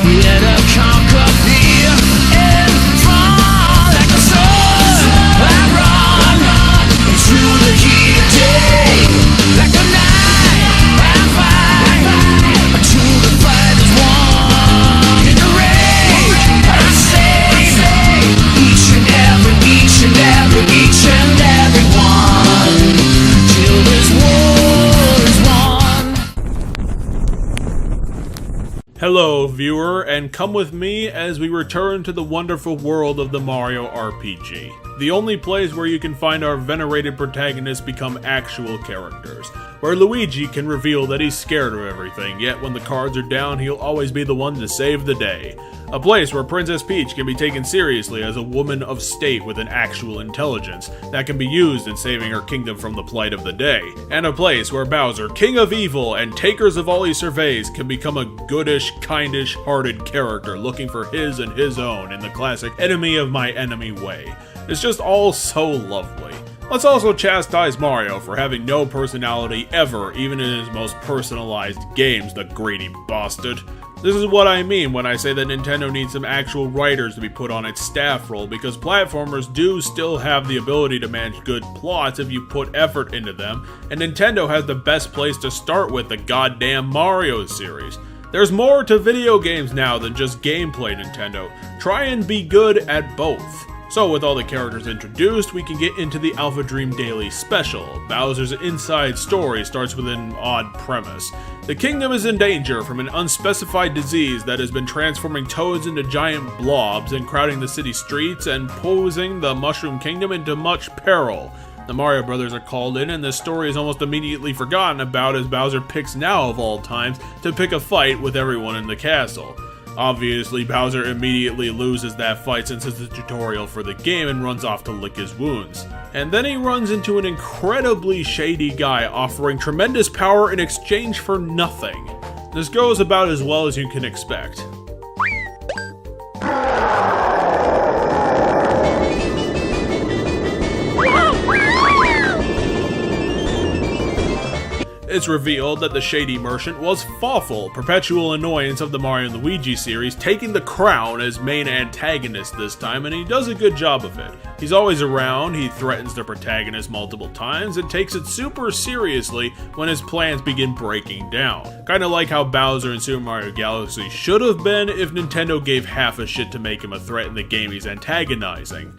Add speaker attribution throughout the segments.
Speaker 1: Let her conquer fear and fall like a soul. I run into the heat of day, like a knife I fight until the fight is won. In the rain I save each and every one till this war is won.
Speaker 2: Hello viewer, and come with me as we return to the wonderful world of the Mario RPG. The only place where you can find our venerated protagonists become actual characters. Where Luigi can reveal that he's scared of everything, yet when the cards are down he'll always be the one to save the day. A place where Princess Peach can be taken seriously as a woman of state with an actual intelligence that can be used in saving her kingdom from the plight of the day. And a place where Bowser, king of evil and takers of all he surveys, can become a goodish, kindish hearted character looking for his and his own in the classic enemy of my enemy way. It's just all so lovely. Let's also chastise Mario for having no personality ever, even in his most personalized games, the greedy bastard. This is what I mean when I say that Nintendo needs some actual writers to be put on its staff role, because platformers do still have the ability to manage good plots if you put effort into them, and Nintendo has the best place to start with, the goddamn Mario series. There's more to video games now than just gameplay, Nintendo. Try and be good at both. So with all the characters introduced, we can get into the AlphaDream Daily Special. Bowser's inside story starts with an odd premise. The kingdom is in danger from an unspecified disease that has been transforming toads into giant blobs and crowding the city streets and posing the Mushroom Kingdom into much peril. The Mario Brothers are called in, and the story is almost immediately forgotten about as Bowser picks, now of all times, to pick a fight with everyone in the castle. Obviously, Bowser immediately loses that fight since it's a tutorial for the game and runs off to lick his wounds. And then he runs into an incredibly shady guy offering tremendous power in exchange for nothing. This goes about as well as you can expect. It's revealed that the shady merchant was Fawful, perpetual annoyance of the Mario & Luigi series, taking the crown as main antagonist this time, and he does a good job of it. He's always around, he threatens the protagonist multiple times, and takes it super seriously when his plans begin breaking down. Kinda like how Bowser in Super Mario Galaxy should have been if Nintendo gave half a shit to make him a threat in the game he's antagonizing.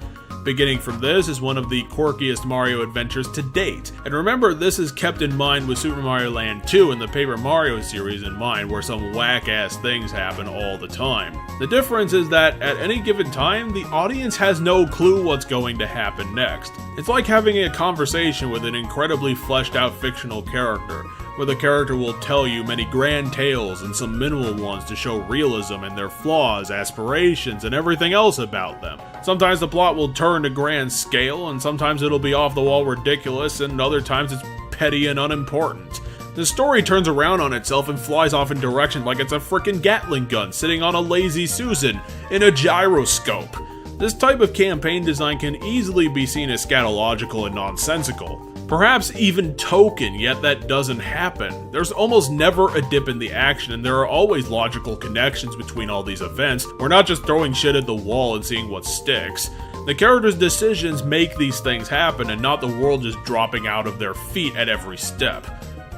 Speaker 2: Beginning from this is one of the quirkiest Mario adventures to date. And remember, this is kept in mind with Super Mario Land 2 and the Paper Mario series in mind, where some whack-ass things happen all the time. The difference is that at any given time, the audience has no clue what's going to happen next. It's like having a conversation with an incredibly fleshed out fictional character, where the character will tell you many grand tales and some minimal ones to show realism and their flaws, aspirations, and everything else about them. Sometimes the plot will turn to grand scale, and sometimes it'll be off the wall ridiculous, and other times it's petty and unimportant. The story turns around on itself and flies off in direction like it's a frickin' Gatling gun sitting on a lazy Susan in a gyroscope. This type of campaign design can easily be seen as scatological and nonsensical. Perhaps even token, yet that doesn't happen. There's almost never a dip in the action, and there are always logical connections between all these events. We're not just throwing shit at the wall and seeing what sticks. The characters' decisions make these things happen, and not the world just dropping out of their feet at every step.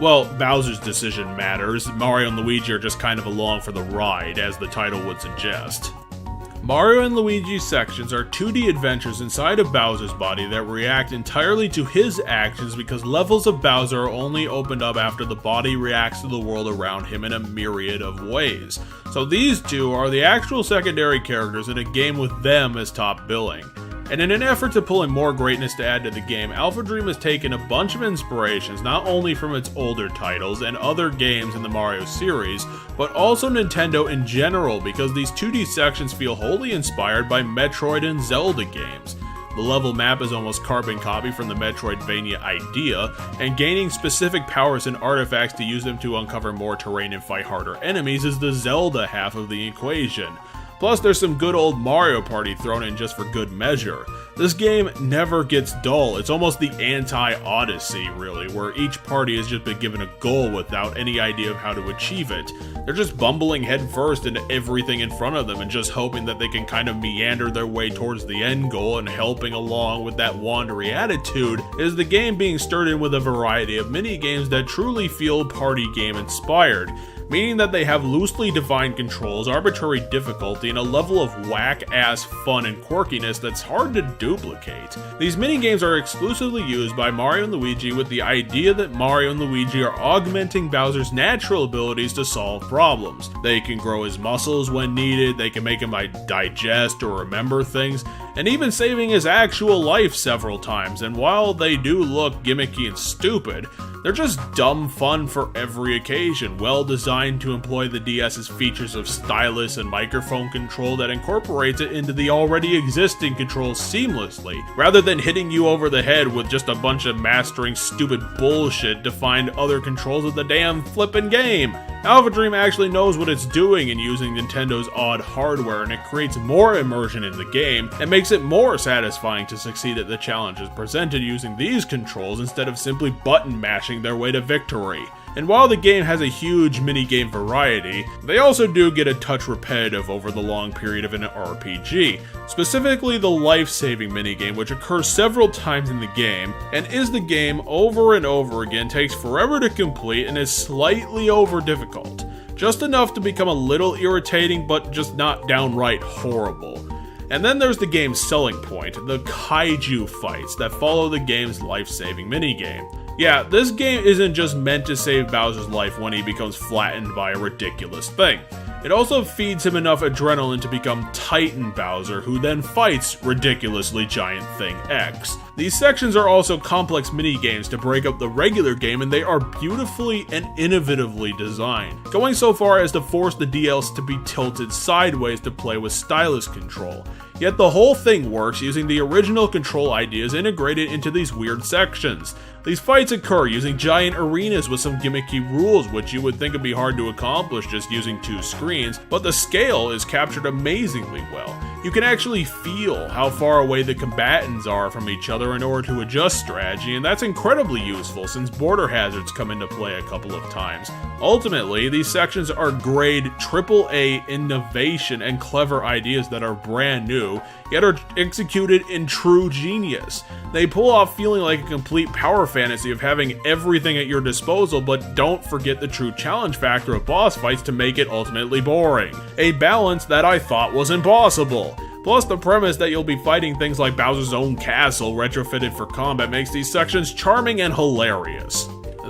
Speaker 2: Well, Bowser's decision matters. Mario and Luigi are just kind of along for the ride, as the title would suggest. Mario and Luigi sections are 2D adventures inside of Bowser's body that react entirely to his actions, because levels of Bowser are only opened up after the body reacts to the world around him in a myriad of ways. So these two are the actual secondary characters in a game with them as top billing. And in an effort to pull in more greatness to add to the game, AlphaDream has taken a bunch of inspirations not only from its older titles and other games in the Mario series, but also Nintendo in general, because these 2D sections feel wholly inspired by Metroid and Zelda games. The level map is almost carbon copy from the Metroidvania idea, and gaining specific powers and artifacts to use them to uncover more terrain and fight harder enemies is the Zelda half of the equation. Plus, there's some good old Mario Party thrown in just for good measure. This game never gets dull. It's almost the anti-Odyssey, really, where each party has just been given a goal without any idea of how to achieve it. They're just bumbling headfirst into everything in front of them and just hoping that they can kind of meander their way towards the end goal, and helping along with that wandery attitude is the game being stirred in with a variety of mini-games that truly feel party game inspired, meaning that they have loosely defined controls, arbitrary difficulty, and a level of whack-ass fun and quirkiness that's hard to duplicate. These minigames are exclusively used by Mario and Luigi with the idea that Mario and Luigi are augmenting Bowser's natural abilities to solve problems. They can grow his muscles when needed, they can make him digest or remember things, and even saving his actual life several times. And while they do look gimmicky and stupid, they're just dumb fun for every occasion, well designed to employ the DS's features of stylus and microphone control that incorporates it into the already existing controls seamlessly, rather than hitting you over the head with just a bunch of mastering stupid bullshit to find other controls of the damn flippin' game. AlphaDream actually knows what it's doing in using Nintendo's odd hardware, and it creates more immersion in the game and makes it more satisfying to succeed at the challenges presented using these controls instead of simply button mashing their way to victory. And while the game has a huge minigame variety, they also do get a touch repetitive over the long period of an RPG, specifically the life-saving minigame, which occurs several times in the game, and is the game over and over again, takes forever to complete, and is slightly over difficult. Just enough to become a little irritating, but just not downright horrible. And then there's the game's selling point, the kaiju fights that follow the game's life-saving minigame. Yeah, this game isn't just meant to save Bowser's life when he becomes flattened by a ridiculous thing. It also feeds him enough adrenaline to become Titan Bowser, who then fights ridiculously giant thing X. These sections are also complex mini-games to break up the regular game, and they are beautifully and innovatively designed, going so far as to force the DLs to be tilted sideways to play with stylus control. Yet the whole thing works using the original control ideas integrated into these weird sections. These fights occur using giant arenas with some gimmicky rules, which you would think would be hard to accomplish just using two screens, but the scale is captured amazingly well. You can actually feel how far away the combatants are from each other in order to adjust strategy, and that's incredibly useful since border hazards come into play a couple of times. Ultimately, these sections are grade AAA innovation and clever ideas that are brand new, yet are executed in true genius. They pull off feeling like a complete power fantasy of having everything at your disposal, but don't forget the true challenge factor of boss fights to make it ultimately boring. A balance that I thought was impossible. Plus, the premise that you'll be fighting things like Bowser's own castle retrofitted for combat makes these sections charming and hilarious.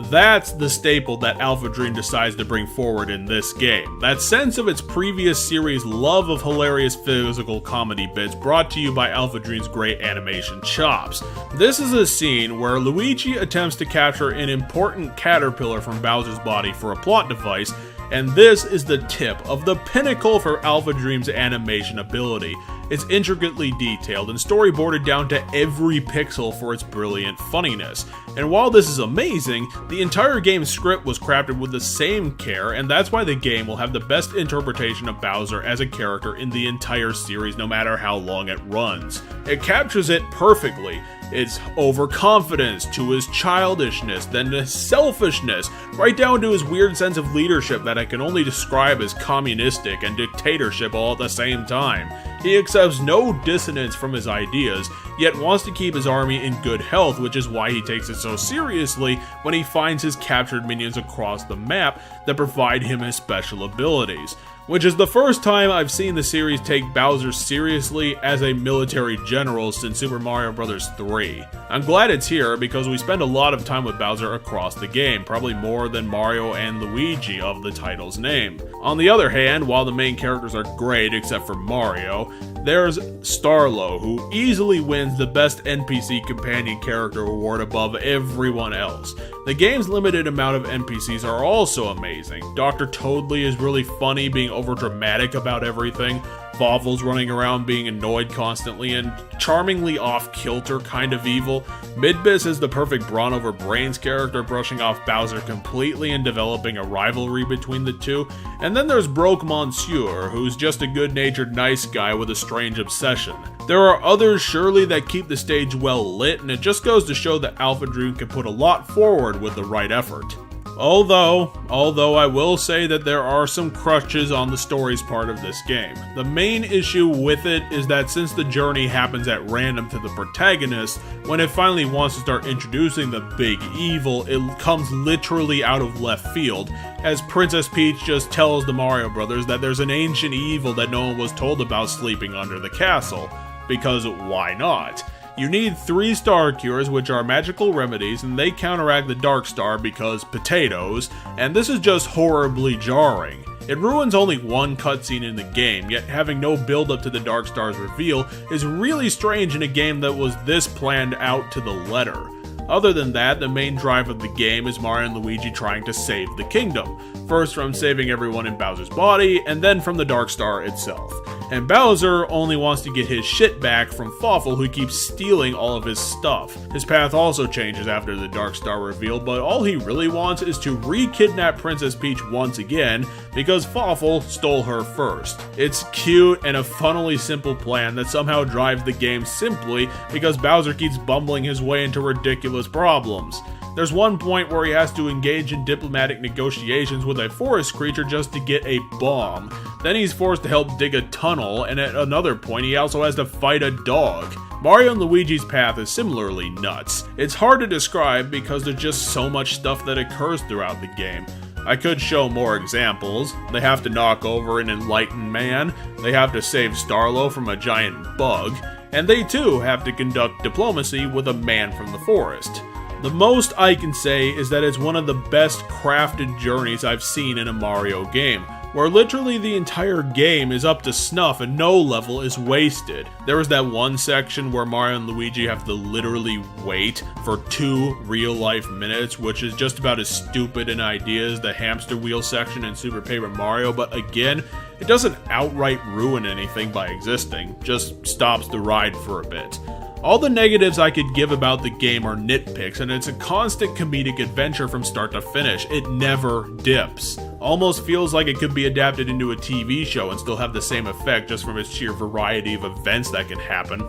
Speaker 2: That's the staple that AlphaDream decides to bring forward in this game. That sense of its previous series' love of hilarious physical comedy bits brought to you by AlphaDream's great animation chops. This is a scene where Luigi attempts to capture an important caterpillar from Bowser's body for a plot device, and this is the tip of the pinnacle for AlphaDream's animation ability. It's intricately detailed and storyboarded down to every pixel for its brilliant funniness. And while this is amazing, the entire game's script was crafted with the same care, and that's why the game will have the best interpretation of Bowser as a character in the entire series, no matter how long it runs. It captures it perfectly. Its overconfidence, to his childishness, then his selfishness, right down to his weird sense of leadership that I can only describe as communistic and dictatorship all at the same time. He accepts no dissonance from his ideas, yet wants to keep his army in good health, which is why he takes it so seriously when he finds his captured minions across the map that provide him his special abilities. Which is the first time I've seen the series take Bowser seriously as a military general since Super Mario Bros. 3. I'm glad it's here because we spend a lot of time with Bowser across the game, probably more than Mario and Luigi of the title's name. On the other hand, while the main characters are great except for Mario, there's Starlo, who easily wins the Best NPC Companion Character award above everyone else. The game's limited amount of NPCs are also amazing. Dr. Toadley is really funny, being overdramatic about everything. Fawful's running around being annoyed constantly and charmingly off-kilter kind of evil. Midbis is the perfect brawn over brains character, brushing off Bowser completely and developing a rivalry between the two. And then there's Broke Monsieur, who's just a good-natured nice guy with a strange obsession. There are others surely that keep the stage well lit, and it just goes to show that AlphaDream can put a lot forward with the right effort. Although I will say that there are some crutches on the story's part of this game. The main issue with it is that since the journey happens at random to the protagonist, when it finally wants to start introducing the big evil, it comes literally out of left field, as Princess Peach just tells the Mario Brothers that there's an ancient evil that no one was told about sleeping under the castle, because why not? You need 3 star cures, which are magical remedies, and they counteract the Dark Star because potatoes, and this is just horribly jarring. It ruins only one cutscene in the game, yet having no build up to the Dark Star's reveal is really strange in a game that was this planned out to the letter. Other than that, the main drive of the game is Mario and Luigi trying to save the kingdom, first from saving everyone in Bowser's body, and then from the Dark Star itself. And Bowser only wants to get his shit back from Fawful, who keeps stealing all of his stuff. His path also changes after the Dark Star reveal, but all he really wants is to re-kidnap Princess Peach once again, because Fawful stole her first. It's cute and a funnily simple plan that somehow drives the game simply because Bowser keeps bumbling his way into ridiculous problems. There's one point where he has to engage in diplomatic negotiations with a forest creature just to get a bomb. Then he's forced to help dig a tunnel, and at another point he also has to fight a dog. Mario and Luigi's path is similarly nuts. It's hard to describe because there's just so much stuff that occurs throughout the game. I could show more examples. They have to knock over an enlightened man, they have to save Starlo from a giant bug, and they too have to conduct diplomacy with a man from the forest. The most I can say is that it's one of the best crafted journeys I've seen in a Mario game, where literally the entire game is up to snuff and no level is wasted. There was that one section where Mario and Luigi have to literally wait for 2 real-life minutes, which is just about as stupid an idea as the hamster wheel section in Super Paper Mario, but again, it doesn't outright ruin anything by existing, just stops the ride for a bit. All the negatives I could give about the game are nitpicks, and it's a constant comedic adventure from start to finish. It never dips. Almost feels like it could be adapted into a TV show and still have the same effect just from its sheer variety of events that can happen.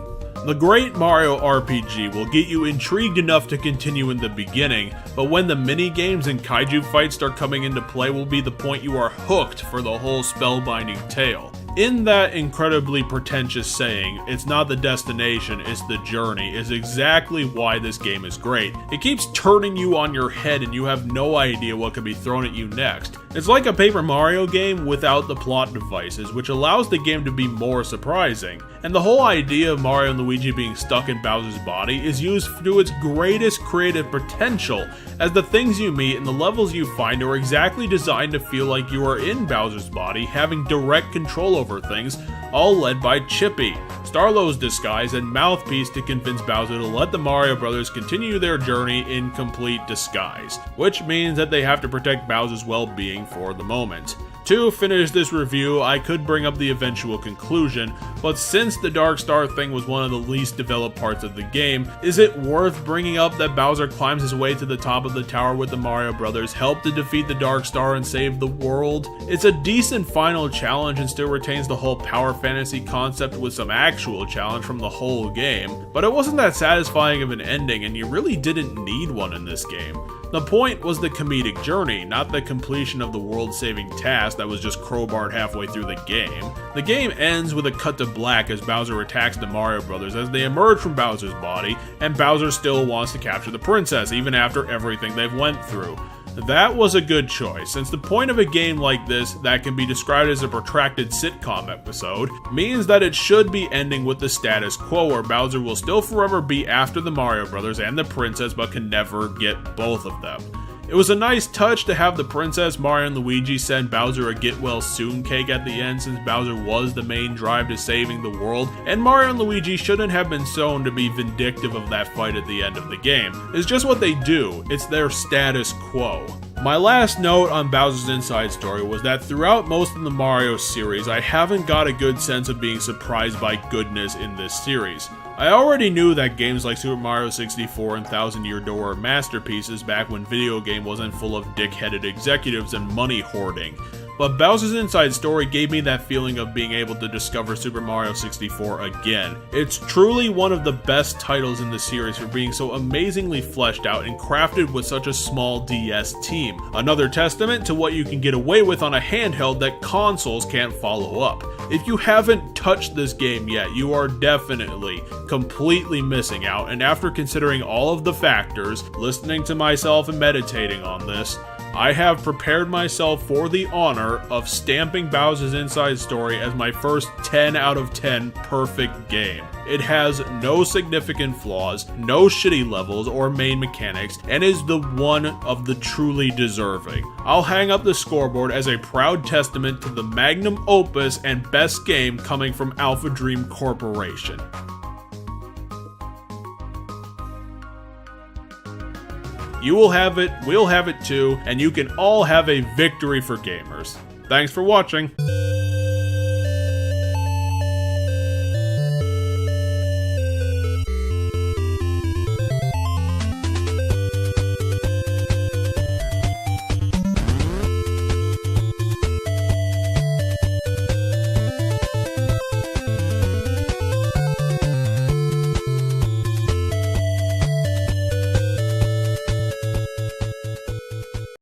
Speaker 2: The Great Mario RPG will get you intrigued enough to continue in the beginning, but when the mini-games and kaiju fights start coming into play will be the point you are hooked for the whole spellbinding tale. In that incredibly pretentious saying, "It's not the destination, it's the journey," is exactly why this game is great. It keeps turning you on your head and you have no idea what could be thrown at you next. It's like a Paper Mario game without the plot devices, which allows the game to be more surprising. And the whole idea of Mario and Luigi being stuck in Bowser's body is used to its greatest creative potential, as the things you meet and the levels you find are exactly designed to feel like you are in Bowser's body, having direct control over things, all led by Chippy, Starlo's disguise and mouthpiece to convince Bowser to let the Mario Brothers continue their journey in complete disguise, which means that they have to protect Bowser's well-being for the moment. To finish this review, I could bring up the eventual conclusion, but since the Dark Star thing was one of the least developed parts of the game, is it worth bringing up that Bowser climbs his way to the top of the tower with the Mario Brothers, help to defeat the Dark Star and save the world? It's a decent final challenge and still retains the whole power fantasy concept with some actual challenge from the whole game, but it wasn't that satisfying of an ending and you really didn't need one in this game. The point was the comedic journey, not the completion of the world-saving task that was just crowbarred halfway through the game. The game ends with a cut to black as Bowser attacks the Mario Brothers as they emerge from Bowser's body, and Bowser still wants to capture the princess even after everything they've went through. That was a good choice, since the point of a game like this that can be described as a protracted sitcom episode means that it should be ending with the status quo where Bowser will still forever be after the Mario Brothers and the princess but can never get both of them. It was a nice touch to have the princess, Mario, and Luigi send Bowser a get-well-soon cake at the end since Bowser was the main drive to saving the world, and Mario and Luigi shouldn't have been shown to be vindictive of that fight at the end of the game. It's just what they do, it's their status quo. My last note on Bowser's Inside Story was that throughout most of the Mario series, I haven't got a good sense of being surprised by goodness in this series. I already knew that games like Super Mario 64 and Thousand Year Door were masterpieces back when video game wasn't full of dick-headed executives and money hoarding. But Bowser's Inside Story gave me that feeling of being able to discover Super Mario 64 again. It's truly one of the best titles in the series for being so amazingly fleshed out and crafted with such a small DS team. Another testament to what you can get away with on a handheld that consoles can't follow up. If you haven't touched this game yet, you are definitely completely missing out, and after considering all of the factors, listening to myself and meditating on this, I have prepared myself for the honor of stamping Bowser's Inside Story as my first 10 out of 10 perfect game. It has no significant flaws, no shitty levels or main mechanics, and is the one of the truly deserving. I'll hang up the scoreboard as a proud testament to the magnum opus and best game coming from AlphaDream Corporation. You will have it, we'll have it too, and you can all have a victory for gamers. Thanks for watching.